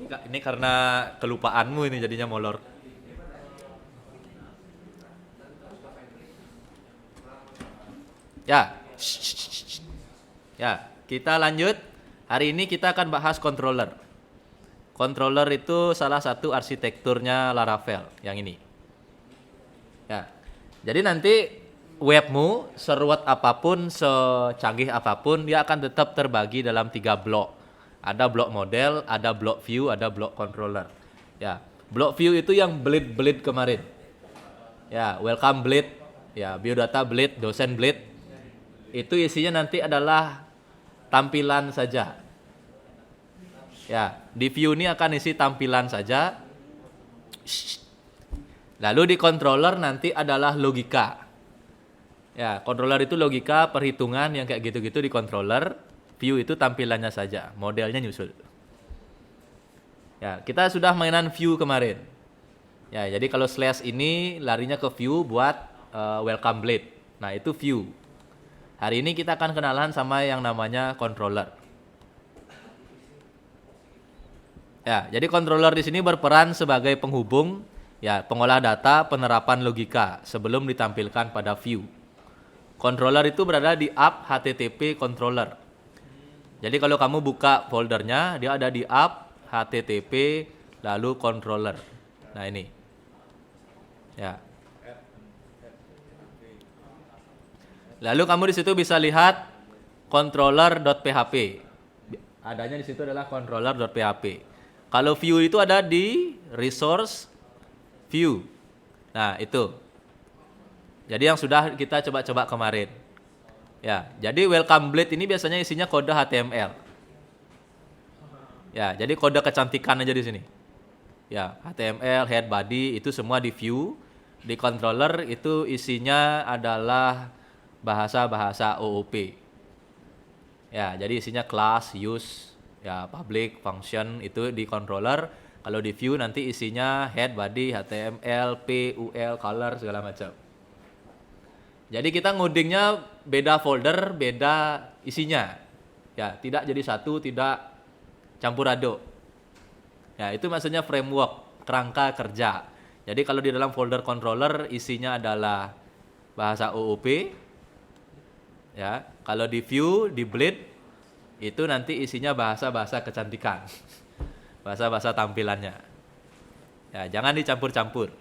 Ini karena kelupaanmu ini jadinya molor. Ya. Ya, kita lanjut. Hari ini kita akan bahas controller. Controller itu salah satu arsitekturnya Laravel yang ini. Ya. Jadi nanti webmu seruat apapun, secanggih apapun, dia akan tetap terbagi dalam 3 blok. Ada blok model, ada blok view, ada blok controller. Ya, blok view itu yang bleed kemarin. Ya, welcome bleed, ya, biodata bleed, dosen bleed. Itu isinya nanti adalah tampilan saja. Ya, di view ini akan isi tampilan saja. Lalu di controller nanti adalah logika. Ya, controller itu logika, perhitungan yang kayak gitu-gitu di controller. View itu tampilannya saja, modelnya nyusul. Ya, kita sudah mainan view kemarin. Ya, jadi kalau slash ini larinya ke view buat welcome blade. Nah, itu view. Hari ini kita akan kenalan sama yang namanya controller. Ya, jadi controller di sini berperan sebagai penghubung, ya, pengolah data, penerapan logika sebelum ditampilkan pada view. Controller itu berada di app HTTP controller. Jadi kalau kamu buka foldernya, dia ada di app HTTP lalu controller. Nah, ini. Ya. Lalu kamu di situ bisa lihat controller.php. Adanya di situ adalah controller.php. Kalau view itu ada di resource view. Nah, itu. Jadi yang sudah kita coba-coba kemarin. Ya, jadi welcome blade ini biasanya isinya kode HTML. Ya, jadi kode kecantikan aja di sini. Ya, HTML, head, body itu semua di view. Di controller itu isinya adalah bahasa-bahasa OOP. Ya, jadi isinya class, use, ya, public, function itu di controller. Kalau di view nanti isinya head, body, HTML, PUL, color segala macam. Jadi kita ngodingnya beda folder, beda isinya. Ya, tidak jadi satu, tidak campur aduk. Ya, itu maksudnya framework, kerangka kerja. Jadi kalau di dalam folder controller isinya adalah bahasa OOP. Ya, kalau di view, di bleed itu nanti isinya bahasa-bahasa kecantikan. Bahasa-bahasa tampilannya. Ya, jangan dicampur-campur.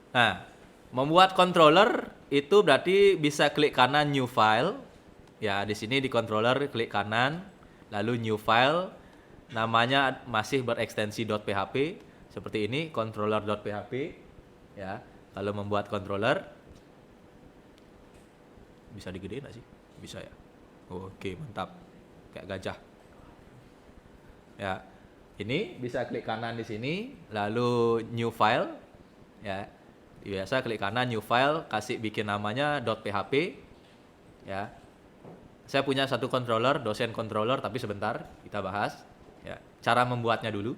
Nah, membuat controller itu berarti bisa klik kanan new file. Ya, di sini di controller klik kanan, lalu new file, namanya masih berekstensi .php seperti ini, controller.php. Ya, kalau membuat controller bisa digedein nggak sih? Bisa ya. Oke, mantap. Kayak gajah. Ya, ini bisa klik kanan di sini, lalu new file. Ya, biasa klik kanan new file, kasih bikin namanya .php. Ya, saya punya satu controller, dosen controller, tapi sebentar kita bahas. Ya, cara membuatnya dulu.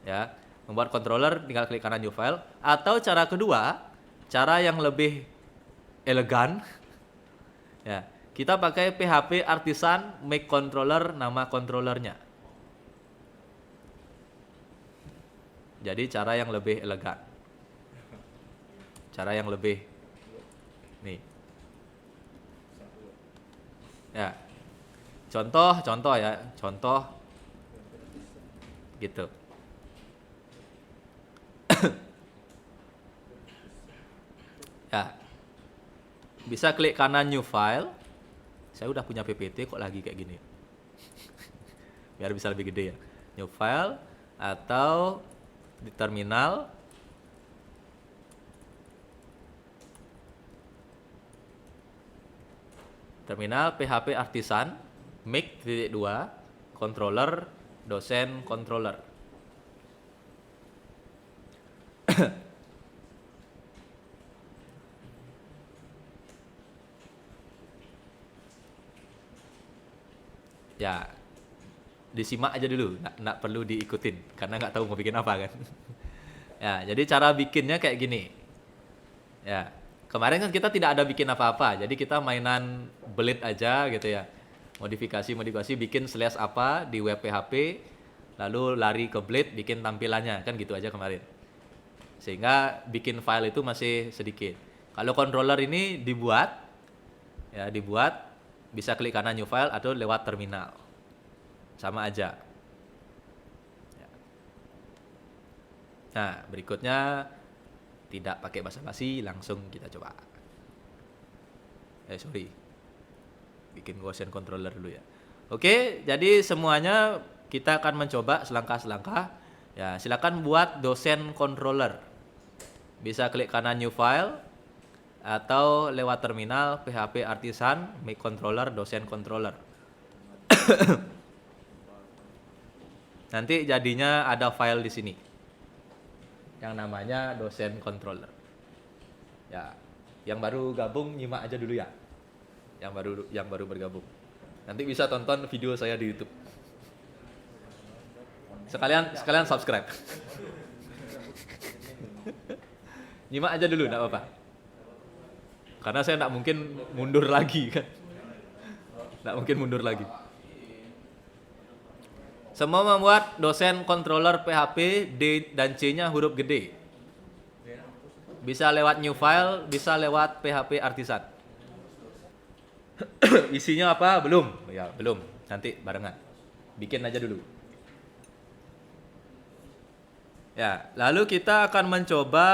Ya, membuat controller tinggal klik kanan new file. Atau cara kedua, cara yang lebih elegan. Ya, kita pakai PHP artisan make controller nama controllernya. Jadi cara yang lebih elegan. Cara yang lebih nih. Ya. Contoh ya, contoh gitu. Ya. Bisa klik kanan new file. Saya udah punya PPT kok lagi kayak gini. Biar bisa lebih gede ya. New file atau di terminal. Terminal PHP artisan make .2 controller dosen controller. Ya, disimak aja dulu, nggak perlu diikutin karena nggak tahu mau bikin apa kan. Ya, jadi cara bikinnya kayak gini. Ya, Kemarin kan kita tidak ada bikin apa-apa, jadi kita mainan belit aja gitu ya. Modifikasi bikin slash apa di web PHP, lalu lari ke Blade bikin tampilannya, kan gitu aja kemarin. Sehingga bikin file itu masih sedikit. Kalau controller ini dibuat bisa klik kanan new file atau lewat terminal. Sama aja. Nah, berikutnya tidak pakai basa-basi, langsung kita coba. Bikin Gaussian controller dulu ya. Oke, jadi semuanya kita akan mencoba selangkah-selangkah. Ya, silakan buat dosen controller. Bisa klik kanan new file atau lewat terminal PHP Artisan make controller dosen controller. Nanti jadinya ada file di sini yang namanya dosen controller. Ya, yang baru gabung nyimak aja dulu ya. Yang baru bergabung. Nanti bisa tonton video saya di YouTube. Sekalian subscribe. Nyimak aja dulu, enggak apa-apa. Karena saya enggak mungkin mundur lagi kan. Enggak mungkin mundur lagi. Semua membuat dosen controller PHP D dan C-nya huruf gede. Bisa lewat new file, bisa lewat PHP Artisan. Isinya apa? Belum. Ya, belum. Nanti barengan. Bikin aja dulu. Ya, lalu kita akan mencoba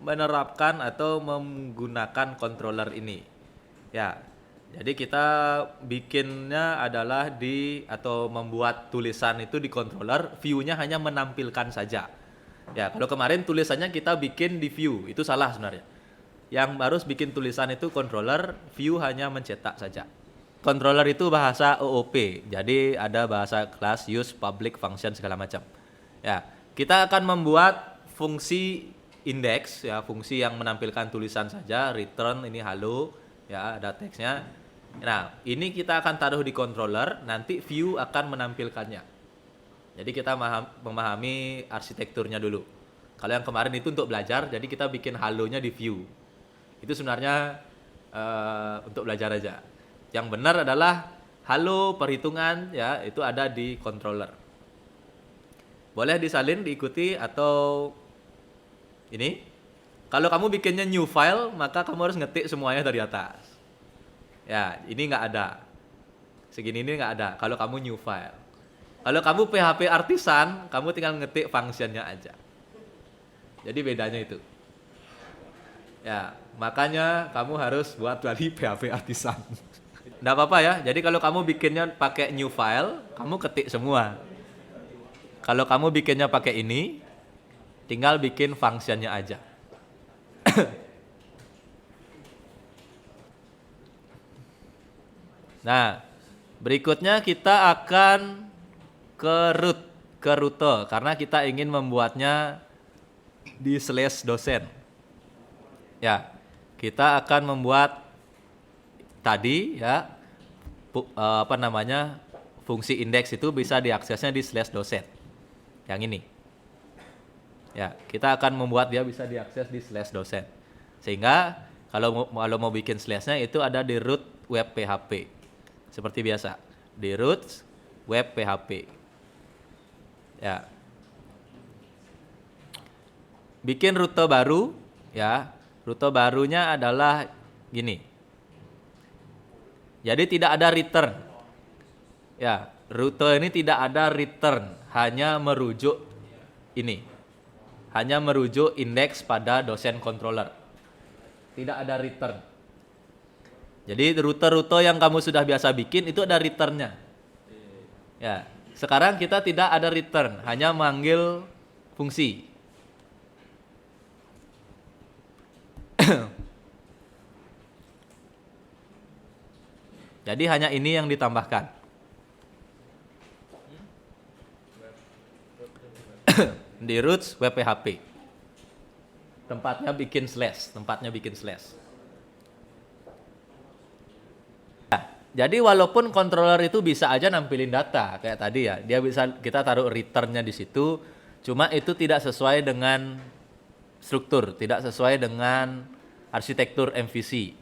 menerapkan atau menggunakan controller ini. Ya. Jadi kita bikinnya adalah atau membuat tulisan itu di controller, view-nya hanya menampilkan saja. Ya, kalau kemarin tulisannya kita bikin di view, itu salah sebenarnya. Yang harus bikin tulisan itu controller, view hanya mencetak saja. Controller itu bahasa OOP, jadi ada bahasa class, use, public, function segala macam. Ya, kita akan membuat fungsi index, ya, fungsi yang menampilkan tulisan saja, return ini halo, ya, ada teksnya. Nah, ini kita akan taruh di controller, nanti view akan menampilkannya. Jadi kita memahami arsitekturnya dulu. Kalau yang kemarin itu untuk belajar, jadi kita bikin halonya di view. Itu sebenarnya untuk belajar aja. Yang benar adalah halo perhitungan, ya, itu ada di controller. Boleh disalin, diikuti, atau ini. Kalau kamu bikinnya new file, maka kamu harus ngetik semuanya dari atas. Ya, ini nggak ada. Segini ini nggak ada. Kalau kamu new file. Kalau kamu PHP Artisan, kamu tinggal ngetik fungsinya aja. Jadi bedanya itu. Ya, makanya kamu harus buat lagi PHP Artisan. Nggak apa-apa ya. Jadi kalau kamu bikinnya pakai new file, kamu ketik semua. Kalau kamu bikinnya pakai ini, tinggal bikin fungsinya aja. Nah, berikutnya kita akan ke rute karena kita ingin membuatnya di slash dosen. Ya, kita akan membuat tadi ya fungsi indeks itu bisa diaksesnya di slash dosen. Yang ini. Ya, kita akan membuat dia bisa diakses di slash dosen. Sehingga kalau mau bikin slashnya itu ada di root web PHP. Seperti biasa, di root web PHP. Ya. Bikin rute baru, ya. Rute barunya adalah gini. Jadi tidak ada return. Ya, rute ini tidak ada return, hanya merujuk ini. Hanya merujuk indeks pada dosen controller. Tidak ada return. Jadi rute-rute yang kamu sudah biasa bikin itu ada return-nya. Ya, sekarang kita tidak ada return, hanya manggil fungsi. Jadi hanya ini yang ditambahkan. Di roots web PHP. Tempatnya bikin slash. Jadi walaupun controller itu bisa aja nampilin data kayak tadi ya, dia bisa kita taruh return-nya di situ, cuma itu tidak sesuai dengan struktur, tidak sesuai dengan arsitektur MVC.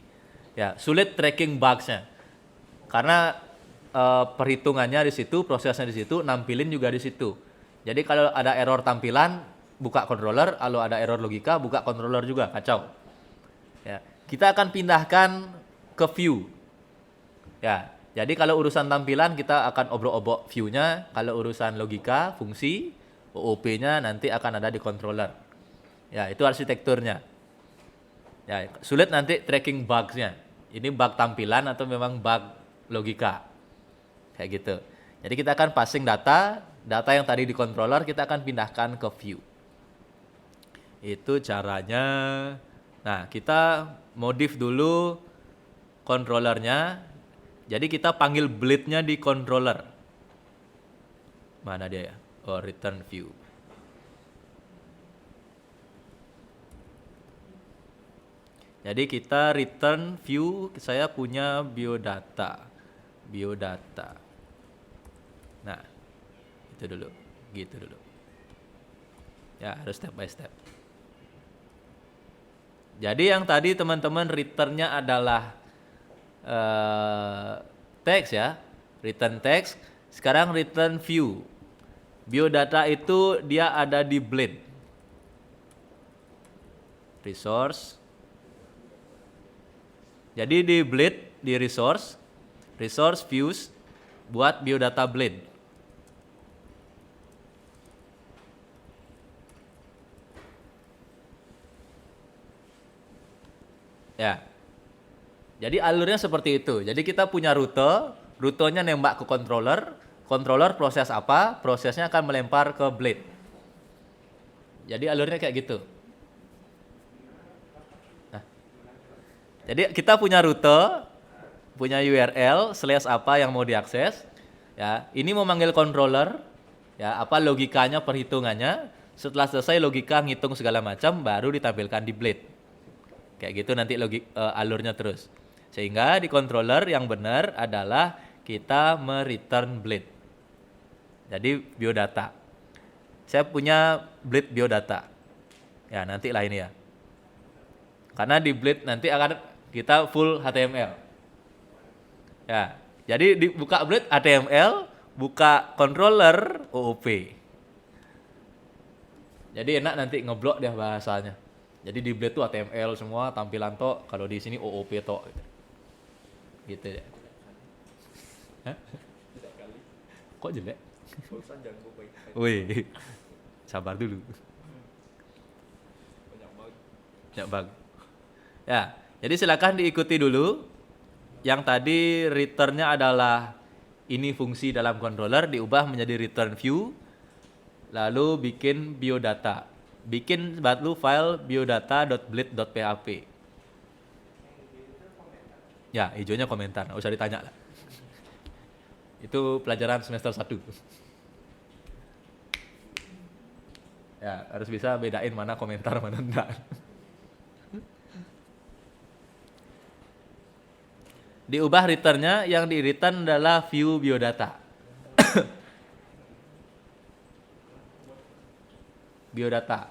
Ya, sulit tracking bugs-nya. Karena perhitungannya di situ, prosesnya di situ, nampilin juga di situ. Jadi kalau ada error tampilan, buka controller, kalau ada error logika, buka controller juga, kacau. Ya, kita akan pindahkan ke view. Ya, jadi kalau urusan tampilan kita akan obrok-obrok view-nya, kalau urusan logika, fungsi, OOP-nya nanti akan ada di controller. Ya, itu arsitekturnya. Ya, sulit nanti tracking bugs-nya. Ini bug tampilan atau memang bug logika. Kayak gitu. Jadi kita akan passing data yang tadi di controller kita akan pindahkan ke view. Itu caranya. Nah, kita modif dulu controllernya. Jadi kita panggil bleed-nya di controller. Mana dia ya? Oh, return view. Jadi kita return view, saya punya biodata. Nah, itu dulu, gitu dulu. Ya, harus step by step. Jadi yang tadi teman-teman return-nya adalah teks ya, return teks. Sekarang return view. Biodata itu dia ada di bleed. Resource. Jadi di bleed, di resource views buat biodata bleed. Ya. Jadi alurnya seperti itu. Jadi kita punya rutenya nembak ke controller proses apa? Prosesnya akan melempar ke blade. Jadi alurnya kayak gitu. Nah. Jadi kita punya rute, punya URL, slash apa yang mau diakses. Ya, ini mau manggil controller, ya, apa logikanya, perhitungannya. Setelah selesai logika ngitung segala macam, baru ditampilkan di blade. Kayak gitu nanti alurnya terus. Sehingga di controller yang benar adalah kita mereturn blade. Jadi biodata. Saya punya blade biodata. Ya, nanti lah ini ya. Karena di blade nanti akan kita full HTML. Ya, jadi dibuka blade HTML, buka controller OOP. Jadi enak nanti ngeblok dia bahasanya. Jadi di blade tuh HTML semua tampilan tok, kalau di sini OOP tok gitu ya. Hah? Kok jelek? Wih, sabar dulu. Banyak bug. Ya, jadi silakan diikuti dulu. Yang tadi return-nya adalah ini fungsi dalam controller diubah menjadi return view. Lalu bikin biodata. Bikin baru file biodata.bleed.php. Ya, hijaunya komentar, nggak usah ditanya lah. Itu pelajaran semester 1. Ya, harus bisa bedain mana komentar, mana enggak. Diubah return-nya, yang di-return adalah view biodata. Biodata.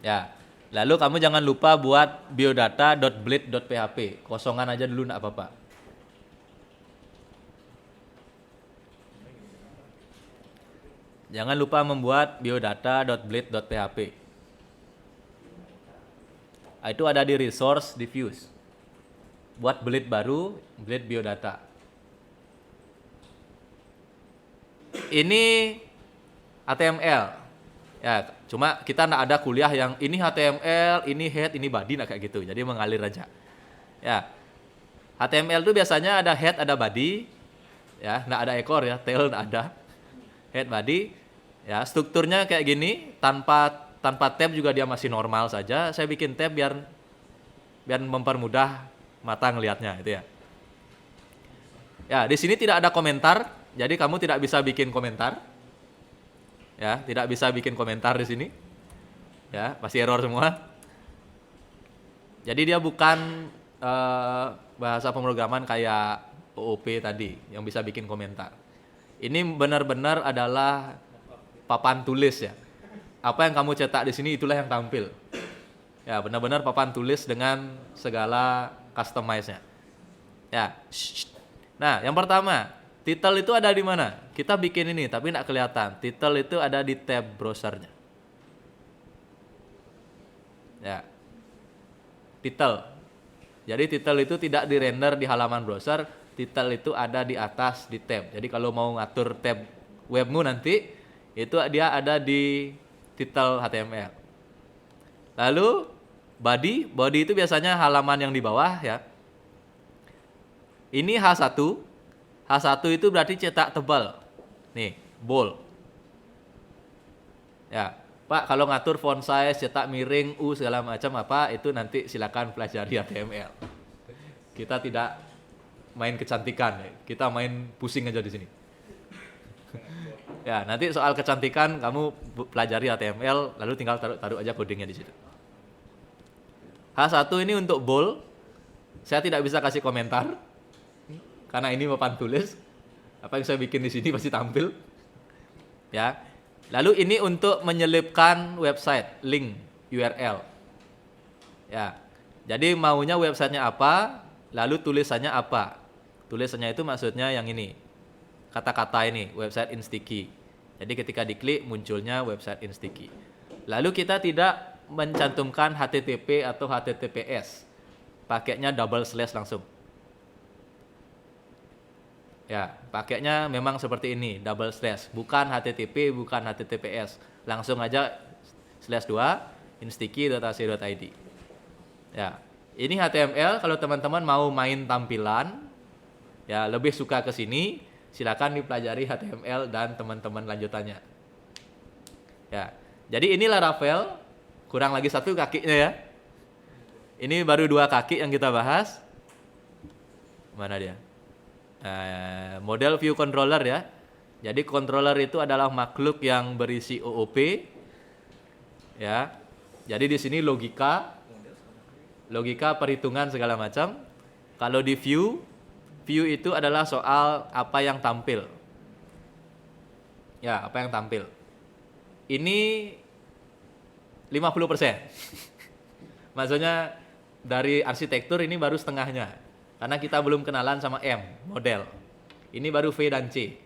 Ya. Lalu kamu jangan lupa buat biodata.bleed.php. Kosongan aja dulu enggak apa-apa. Jangan lupa membuat biodata.bleed.php. Itu ada di resource diffuse. Buat bleed baru, bleed biodata. Ini HTML. Ya, cuma kita nggak ada kuliah yang ini HTML, ini head, ini body, nggak kayak gitu. Jadi mengalir aja. Ya, HTML itu biasanya ada head, ada body. Ya, nggak ada ekor ya, tail nggak ada. Head, body. Ya, strukturnya kayak gini, tanpa tab juga dia masih normal saja. Saya bikin tab biar mempermudah mata ngelihatnya itu ya. Ya, di sini tidak ada komentar, jadi kamu tidak bisa bikin komentar. Ya, tidak bisa bikin komentar di sini. Ya, pasti error semua. Jadi dia bukan bahasa pemrograman kayak OOP tadi yang bisa bikin komentar. Ini benar-benar adalah papan tulis ya. Apa yang kamu cetak di sini itulah yang tampil. Ya, benar-benar papan tulis dengan segala customize-nya. Ya. Nah, yang pertama, title itu ada di mana? Kita bikin ini tapi nggak kelihatan. Title itu ada di tab browsernya. Ya. Title. Jadi title itu tidak di-render di halaman browser, title itu ada di atas di tab. Jadi kalau mau ngatur tab webmu nanti, itu dia ada di title HTML. Lalu body itu biasanya halaman yang di bawah ya. Ini H1. H1 itu berarti cetak tebal. Nih, bold. Ya, Pak, kalau ngatur font size, cetak miring, segala macam apa, itu nanti silakan pelajari HTML. Kita tidak main kecantikan, ya. Kita main pusing aja di sini. Ya, nanti soal kecantikan kamu pelajari HTML, lalu tinggal taruh aja codingnya di situ. H1 ini untuk bold. Saya tidak bisa kasih komentar karena ini papan tulis. Apa yang saya bikin di sini pasti tampil. Ya. Lalu ini untuk menyelipkan website, link, URL. Ya. Jadi maunya websitenya apa, lalu tulisannya apa. Tulisannya itu maksudnya yang ini. Kata-kata ini, website Instacky. Jadi ketika diklik munculnya website Instacky. Lalu kita tidak mencantumkan HTTP atau HTTPS. Pakainya double slash langsung. Ya, pakainya memang seperti ini, double slash, bukan HTTP, bukan HTTPS. Langsung aja /2 instacky.ac.id. Ya, ini HTML. Kalau teman-teman mau main tampilan, ya lebih suka ke sini, silakan dipelajari HTML dan teman-teman lanjutannya. Ya, jadi inilah Laravel, kurang lagi satu kakinya ya. Ini baru 2 kaki yang kita bahas. Mana dia? Model view controller ya. Jadi controller itu adalah makhluk yang berisi OOP ya. Jadi di sini logika perhitungan segala macam. Kalau di view itu adalah soal apa yang tampil. Ya, apa yang tampil. Ini 50%. Maksudnya dari arsitektur ini baru setengahnya. Karena kita belum kenalan sama M, model. Ini baru V dan C,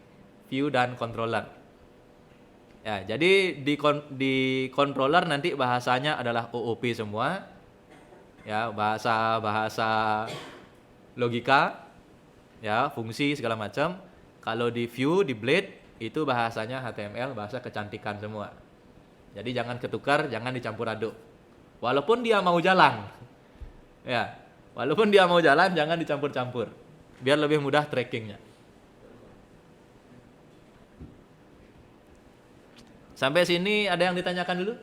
view dan controller. Ya, jadi di controller nanti bahasanya adalah OOP semua. Ya, bahasa logika, ya, fungsi segala macam. Kalau di view, di blade itu bahasanya HTML, bahasa kecantikan semua. Jadi jangan ketukar, jangan dicampur aduk. Walaupun dia mau jalan. Ya. Walaupun dia mau jalan, jangan dicampur-campur. Biar lebih mudah trackingnya. Sampai sini ada yang ditanyakan dulu?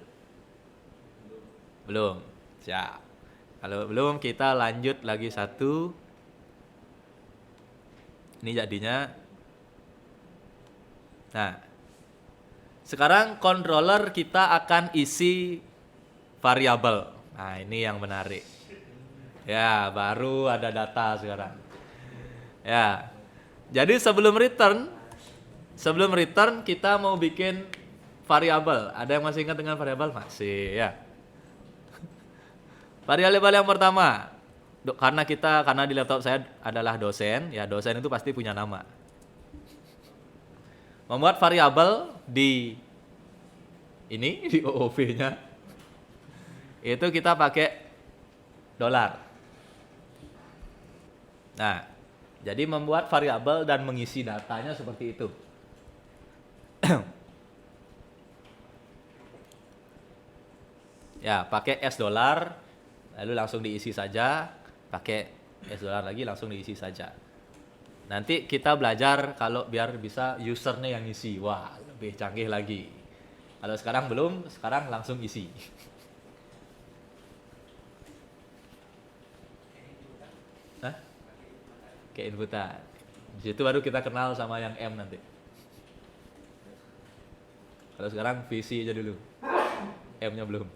Belum. Siap. Kalau belum, kita lanjut lagi satu. Ini jadinya. Nah. Sekarang controller kita akan isi variabel. Nah, ini yang menarik. Ya, baru ada data sekarang. Ya. Jadi sebelum return kita mau bikin variabel. Ada yang masih ingat dengan variabel? Masih, ya. Variabel yang pertama, karena di laptop saya adalah dosen, ya dosen itu pasti punya nama. Membuat variabel di OOP-nya itu kita pakai $. Nah, jadi membuat variabel dan mengisi datanya seperti itu. Ya, pakai $, lalu langsung diisi saja. Pakai $, lagi langsung diisi saja. Nanti kita belajar kalau biar bisa usernya yang isi. Wah, lebih canggih lagi. Kalau sekarang belum, sekarang langsung isi. Kayak inputan. Di situ baru kita kenal sama yang M nanti. Kalau sekarang visi aja dulu. M-nya belum.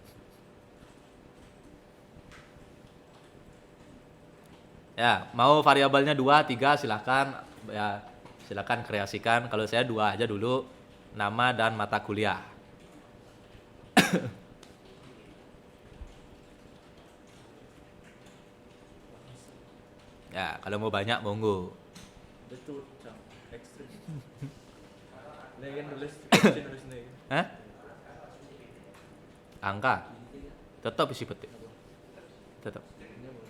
Ya, mau variabelnya 2, 3 silakan ya, silakan kreasikan. Kalau saya 2 aja dulu, nama dan mata kuliah. kalau mau banyak monggo. Itu cang ekstrim. Nih kan nulis nih. Hah? Angka. Tetap isi petik.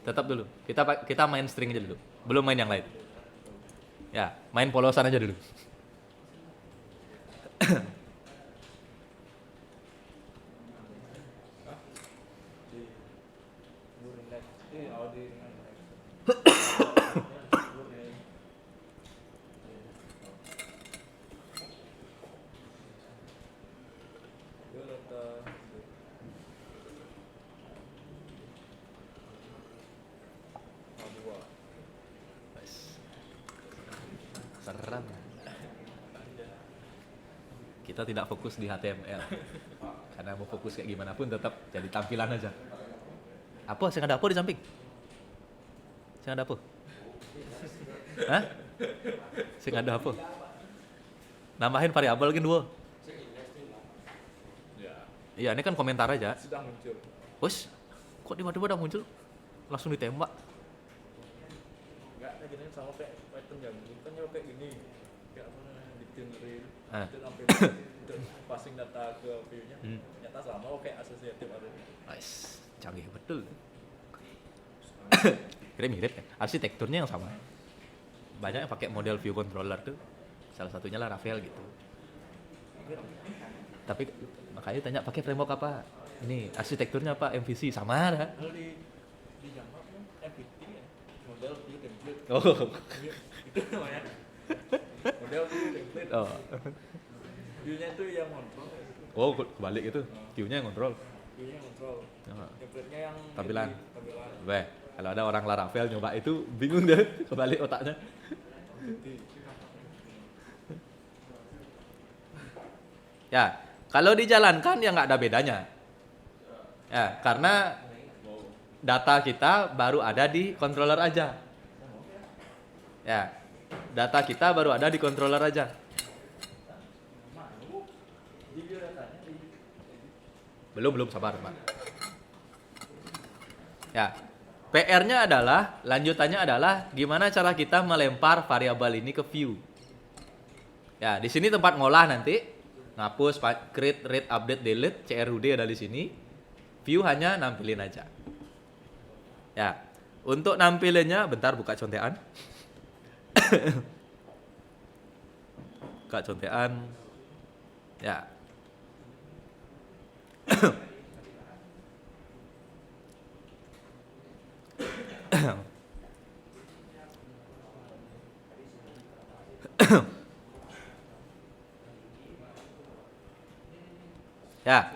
Tetap dulu. Kita main string aja dulu. Belum main yang lain. Ya, main polosan aja dulu. Serem. Kita tidak fokus di HTML. Karena mau fokus kayak gimana pun tetap jadi tampilan aja. Apa? Saya ada apa di samping? Saya ada apa? Hah? Saya ada apa? Nambahin variabel lagi 2. Iya, ini kan komentar aja. Sudah muncul. Wes, kok tiba-tiba udah muncul? Langsung ditembak. Enggak, gini sama kayak Python yang kan kayak gini. Kayak apa namanya? Dictionary. Itu sampai untuk passing data ke view-nya. Ternyata sama kayak associative array. Nice, canggih betul. Kira mirip ya. Arsitekturnya yang sama. Banyak yang pakai model view controller tuh. Salah satunya Laravel gitu. Tapi makanya tanya pakai framework apa? Ini arsitekturnya apa? MVC sama dah. Kalau di Java kan MVT ya, model view template. Oh. Itu namanya. Model view template. Oh. View-nya itu yang kontrol. Oh, kebalik itu. View-nya yang kontrol. View-nya yang kontrol. Template-nya yang Tampilan. Tampilan. Weh, kalau ada orang Laravel nyoba itu bingung deh kebalik otaknya. Ya, kalau dijalankan ya nggak ada bedanya. Ya, karena data kita baru ada di controller aja. Ya, data kita baru ada di controller aja. Belum sabar, Pak. Ya, PR-nya adalah, lanjutannya adalah gimana cara kita melempar variabel ini ke view. Ya, di sini tempat ngolah nanti, ngapus, create, read, update, delete, CRUD ada di sini. View hanya nampilin aja. Ya, untuk nampilinnya, bentar buka contekan. Buka contekan. Ya. Ya.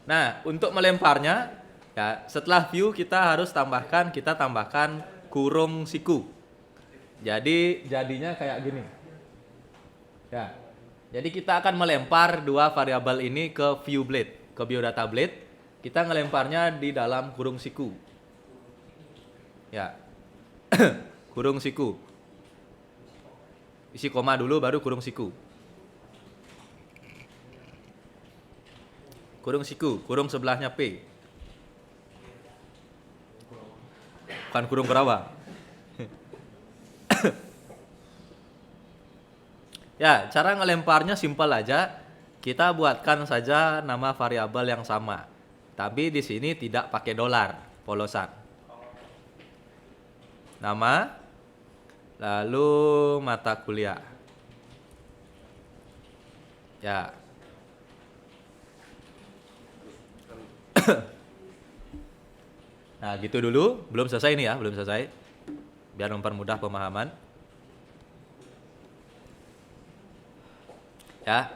Nah, untuk melemparnya, ya, setelah view kita tambahkan kurung siku. Jadi jadinya kayak gini. Ya. Jadi kita akan melempar dua variabel ini ke view blade, ke biodata blade. Kita ngelemparnya di dalam kurung siku. Ya. Kurung siku. Isi koma dulu baru kurung siku. Kurung siku, kurung sebelahnya P. Bukan kurung kerawa. Ya, cara ngelemparnya simpel aja. Kita buatkan saja nama variabel yang sama. Tapi di sini tidak pakai dolar, polosan. Nama, lalu mata kuliah. Ya. Nah, gitu dulu. Belum selesai ini ya, belum selesai. Biar mempermudah pemahaman. Ya.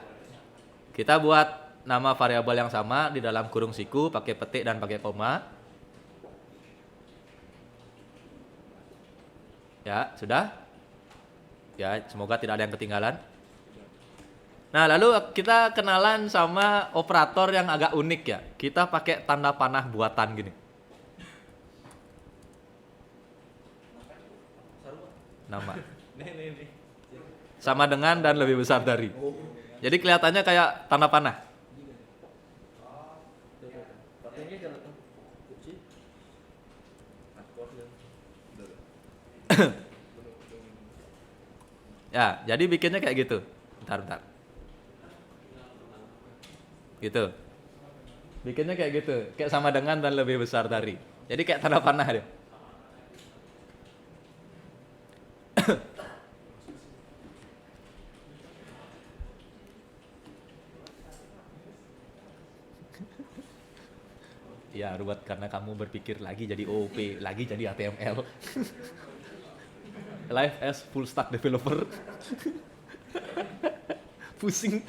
Kita buat nama variabel yang sama di dalam kurung siku pakai petik dan pakai koma. Ya, sudah? Ya, semoga tidak ada yang ketinggalan. Nah, lalu kita kenalan sama operator yang agak unik ya. Kita pakai tanda panah buatan gini. Nama. Sama dengan dan lebih besar dari. Jadi kelihatannya kayak tanda panah. Ya, jadi bikinnya kayak gitu. Bentar. Gitu. Bikinnya kayak gitu, kayak sama dengan dan lebih besar dari. Jadi kayak tanda panah dia. Ya, ruwet karena kamu berpikir lagi jadi OOP, lagi jadi HTML. Live as full stack developer. Pusing.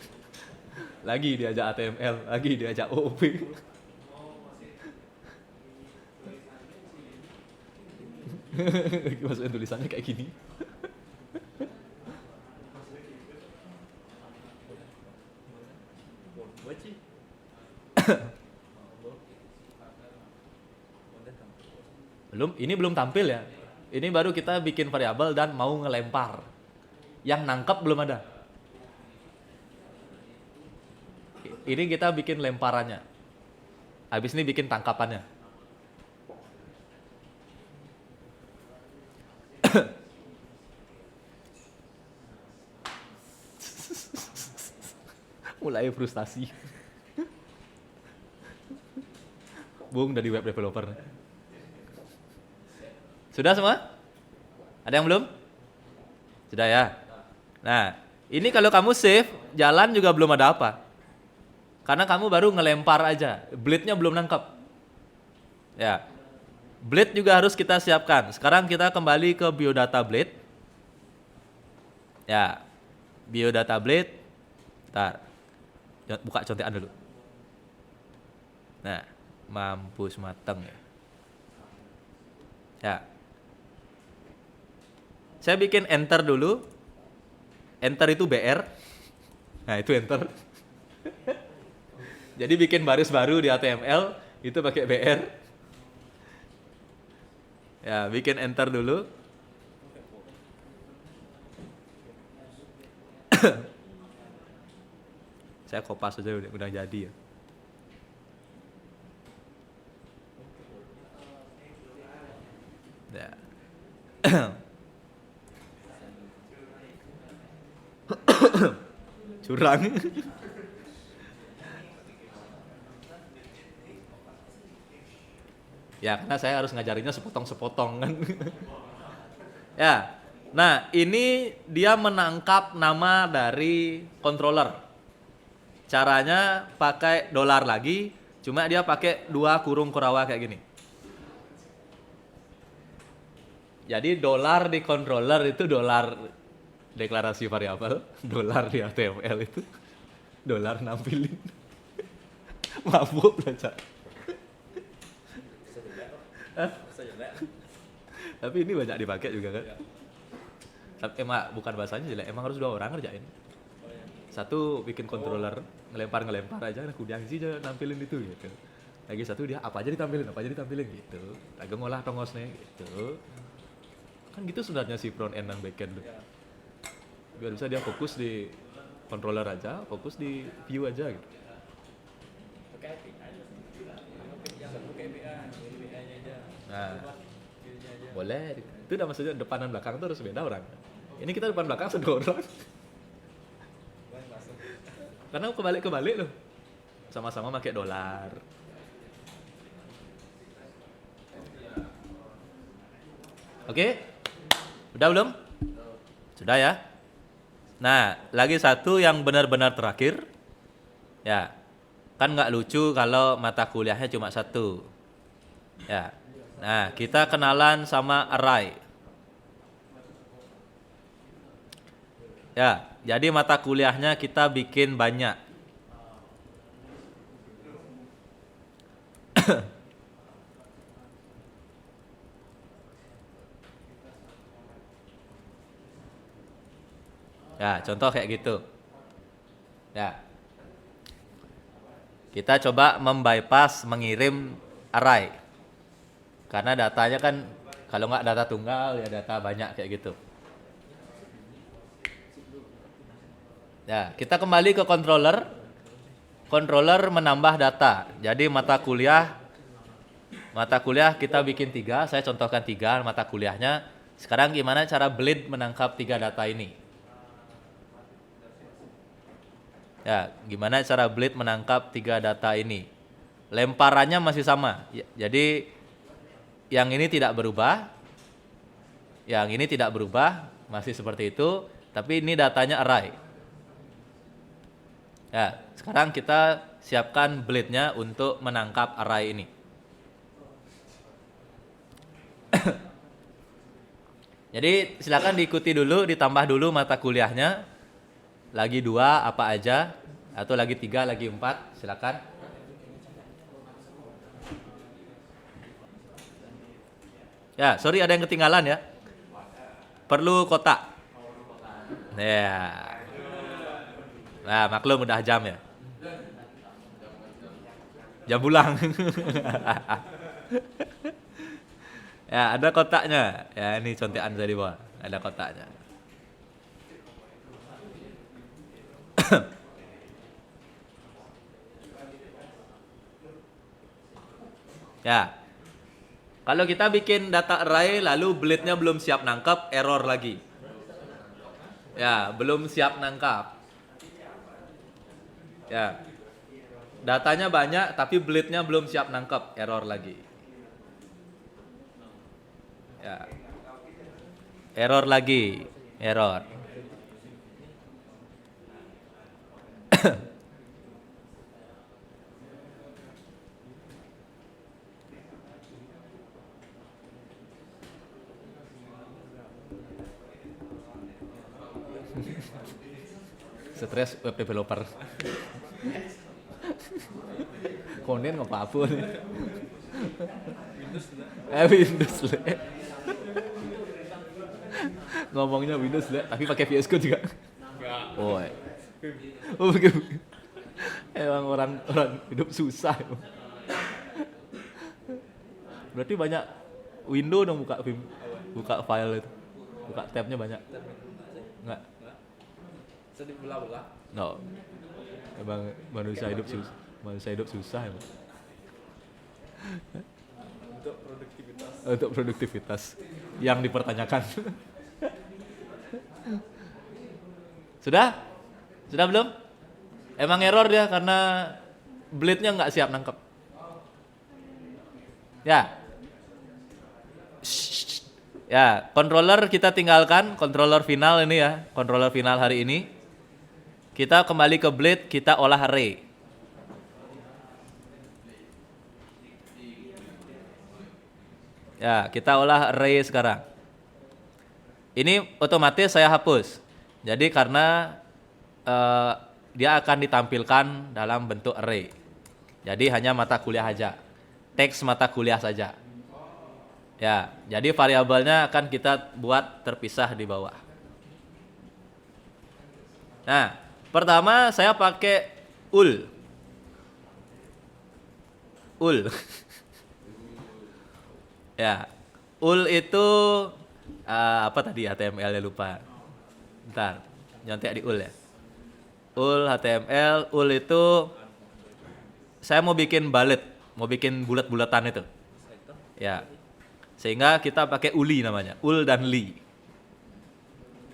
Lagi diajak HTML, lagi diajak OOP. Maksudnya tulisannya kayak gini. Buat sih. Belum tampil ya. Ini baru kita bikin variabel dan mau ngelempar. Yang nangkep belum ada. Ini kita bikin lemparannya. Habis ini bikin tangkapannya. Mulai frustasi. Bung dari web developer. Sudah semua? Ada yang belum? Sudah ya? Nah, ini kalau kamu save, jalan juga belum ada apa. Karena kamu baru ngelempar aja, bleed-nya belum nangkep. Ya, bleed juga harus kita siapkan. Sekarang kita kembali ke biodata bleed. Ya, biodata bleed. Bentar, buka contekan dulu. Nah, mampus mateng ya. Ya. Saya bikin enter dulu. Enter itu BR. Nah, itu enter. Jadi bikin baris baru di HTML itu pakai BR. Ya, bikin enter dulu. Saya kopas aja udah jadi ya. Ya. Curang. Ya, karena saya harus ngajarinnya sepotong-sepotong kan. Ya. Nah, ini dia menangkap nama dari controller. Caranya pakai dolar lagi, cuma dia pakai 2 kurung kurawa kayak gini. Jadi dolar di controller itu dolar deklarasi variabel, dolar di HTML itu dolar nampilin. Mabuk belajar. Tapi ini banyak dipakai juga kan. Tapi emang bukan bahasanya jelek, emang harus 2 orang ngerjain. Satu bikin controller ngelempar aja, kemudian sih aja nampilin itu gitu. Lagi satu dia apa aja ditampilin gitu. Lagi ngolah tongosnya gitu. Kan gitu sebenarnya si front end dan back end. Biar bisa dia fokus di controller aja, fokus di view aja gitu. Nah, boleh. Itu udah maksudnya depan dan belakang tuh harus beda orang. Ini kita depan belakang satu orang. Karena kebalik loh. Sama-sama pakai dolar. Oke? Udah belum? Sudah ya? Nah, lagi satu yang benar-benar terakhir. Ya, kan nggak lucu kalau mata kuliahnya cuma 1. Ya, nah kita kenalan sama array. Ya, jadi mata kuliahnya kita bikin banyak. Ya, contoh kayak gitu. Ya. Kita coba membypass mengirim array. Karena datanya kan kalau nggak data tunggal ya data banyak kayak gitu. Ya, kita kembali ke controller. Controller menambah data. Jadi mata kuliah kita bikin 3. Saya contohkan 3 mata kuliahnya. Sekarang gimana cara Blade menangkap 3 data ini? Ya, gimana cara Blade menangkap 3 data ini? Lemparannya masih sama. Jadi yang ini tidak berubah. Yang ini tidak berubah, masih seperti itu, tapi ini datanya array. Ya, sekarang kita siapkan blade-nya untuk menangkap array ini. Jadi silakan diikuti dulu, ditambah dulu mata kuliahnya. Lagi 2 apa aja, atau lagi 3, lagi 4, silakan. Ya, sorry ada yang ketinggalan ya. Perlu kotak. Ya. Nah, maklum udah jam ya. Jam pulang. Ya, ada kotaknya. Ya, ini contekan saya di bawah. Ada kotaknya. Ya. Kalau kita bikin data array lalu blade-nya belum siap nangkap, error lagi. Ya, belum siap nangkap. Ya. Datanya banyak tapi blade-nya belum siap nangkap, error lagi. Ya. Error lagi, error. Stres web developer. Konen apa nih? Windows le. Ngomongnya Windows le, tapi pakai VS Code juga. Oh, emang orang hidup susah. Berarti banyak window dong buka file itu. Buka tabnya banyak. Enggak. Sedih belah-belah. No. Emang manusia hidup susah emang. Untuk produktivitas yang dipertanyakan. Sudah? Sudah belum? Emang error dia karena blade-nya nggak siap nangkep. Ya. Ya, controller kita tinggalkan, controller final ini ya, controller final hari ini. Kita kembali ke blade, kita olah array. Ya, kita olah array sekarang. Ini otomatis saya hapus. Jadi karena dia akan ditampilkan dalam bentuk array. Jadi hanya mata kuliah aja. Teks mata kuliah saja. Ya, jadi variabelnya akan kita buat terpisah di bawah. Nah, pertama saya pakai ul. Ya, ul itu apa tadi HTML-nya lupa. Bentar, nyontek di ul ya. Ul HTML, ul itu saya mau bikin bullet, mau bikin bulat-bulatan itu. Ya. Sehingga kita pakai uli namanya, ul dan li.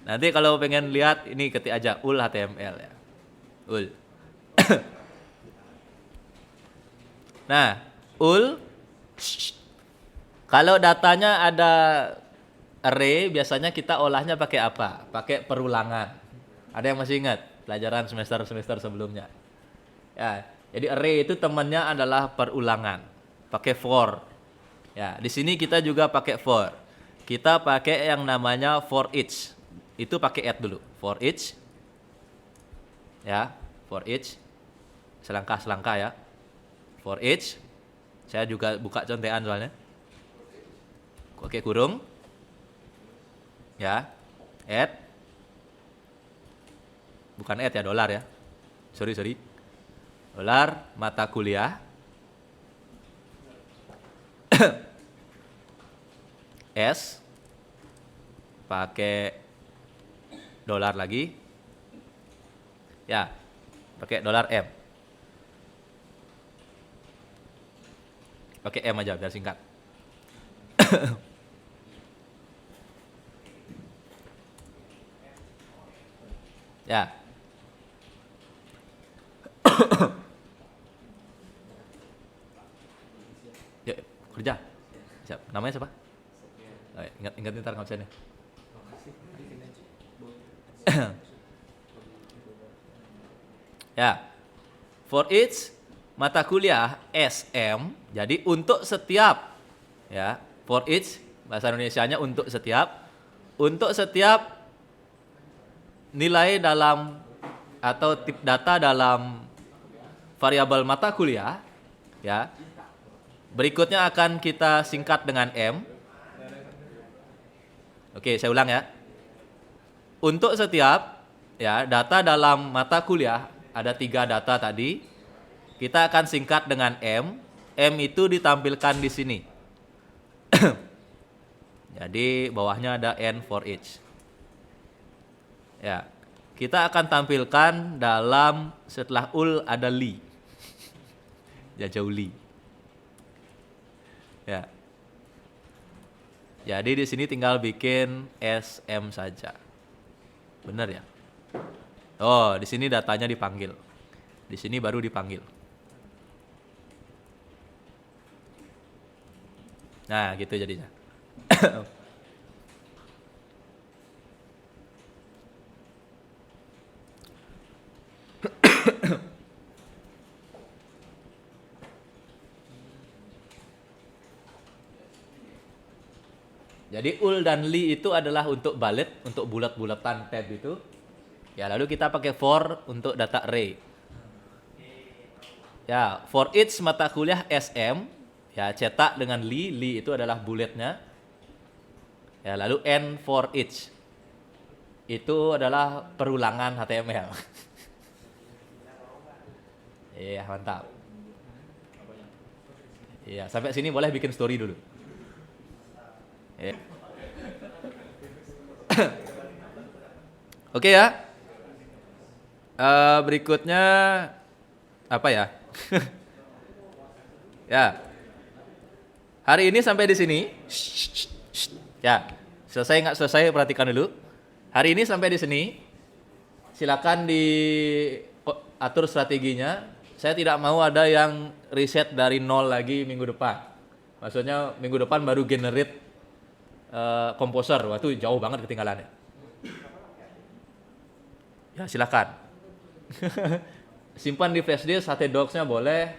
Nanti kalau pengen lihat ini ketik aja ul HTML ya. Ul. Nah, ul kalau datanya ada array biasanya kita olahnya pakai apa? Pakai perulangan. Ada yang masih ingat pelajaran semester sebelumnya? Ya, jadi array itu temannya adalah perulangan. Pakai for. Ya, di sini kita juga pakai for. Kita pakai yang namanya for each. Itu pakai add dulu. For each. Ya, for each. Selangkah-selangkah ya. For each. Saya juga buka contekan soalnya. Oke, kurung. Ya. Add. Bukan add ya, dolar ya. Sorry. Dolar mata kuliah. S pakai dolar lagi ya, pakai dolar M, pakai M aja biar singkat. Ya, Namanya siapa? Oh, ingat ntar absennya. Ya. For each mata kuliah SM, jadi untuk setiap, ya, for each bahasa Indonesianya untuk setiap nilai dalam atau data dalam variabel mata kuliah, ya. Berikutnya akan kita singkat dengan M. Oke, saya ulang ya. Untuk setiap, ya, data dalam mata kuliah ada 3 data tadi. Kita akan singkat dengan M. M itu ditampilkan di sini. Jadi bawahnya ada N for each. Ya, kita akan tampilkan dalam setelah ul ada li. Ya, jauh li. Ya. Jadi di sini tinggal bikin SM saja. Benar ya? Oh, di sini datanya dipanggil. Di sini baru dipanggil. Nah, gitu jadinya. Jadi ul dan li itu adalah untuk bullet, untuk bulat-bulatan tab itu. Ya, lalu kita pakai for untuk data array. Ya, for each mata kuliah SM, ya, cetak dengan li itu adalah bulletnya. Ya, lalu N for each. Itu adalah perulangan HTML. Iya, mantap. Iya, sampai sini boleh bikin story dulu. Oke ya. Berikutnya apa ya? Ya. Hari ini sampai di sini. Ya. Selesai nggak selesai perhatikan dulu. Hari ini sampai di sini. Silakan diatur strateginya. Saya tidak mau ada yang reset dari nol lagi minggu depan. Maksudnya minggu depan baru generate komposer, waktu jauh banget ketinggalannya. Ya, silakan. Simpan di flash disk, htdocs-nya boleh,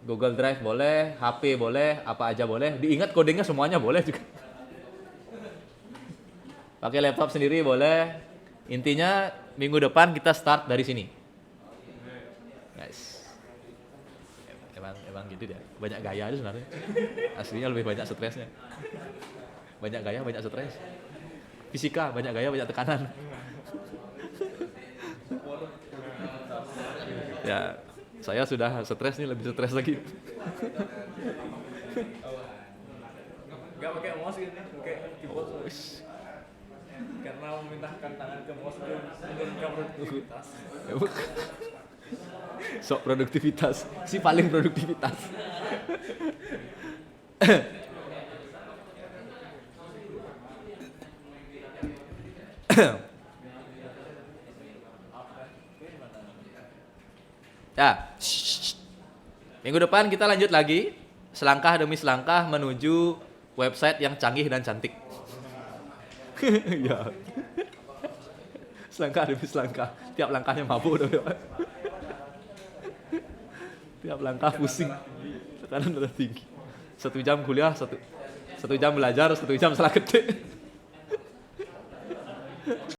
Google Drive boleh, HP boleh, apa aja boleh. Diingat codingnya semuanya boleh juga. Pakai laptop sendiri boleh. Intinya minggu depan kita start dari sini. Guys. Emang gitu dia. Banyak gaya aja sebenarnya. Aslinya lebih banyak stresnya. Banyak gaya, banyak stres. Fisika, banyak gaya, banyak tekanan. Ya, saya sudah stres nih, lebih stres lagi. Nggak pakai mouse gitu, pakai keyboard. Karena memindahkan tangan ke mouse itu menurunkan produktivitas. Sok produktivitas, si paling produktivitas. Ya, minggu depan kita lanjut lagi selangkah demi selangkah menuju website yang canggih dan cantik. Ya, selangkah demi selangkah, tiap langkahnya mabuk dong. Tiap langkah pusing, tekanan udah tinggi. 1 jam kuliah, 1 jam belajar, 1 jam salah ketik.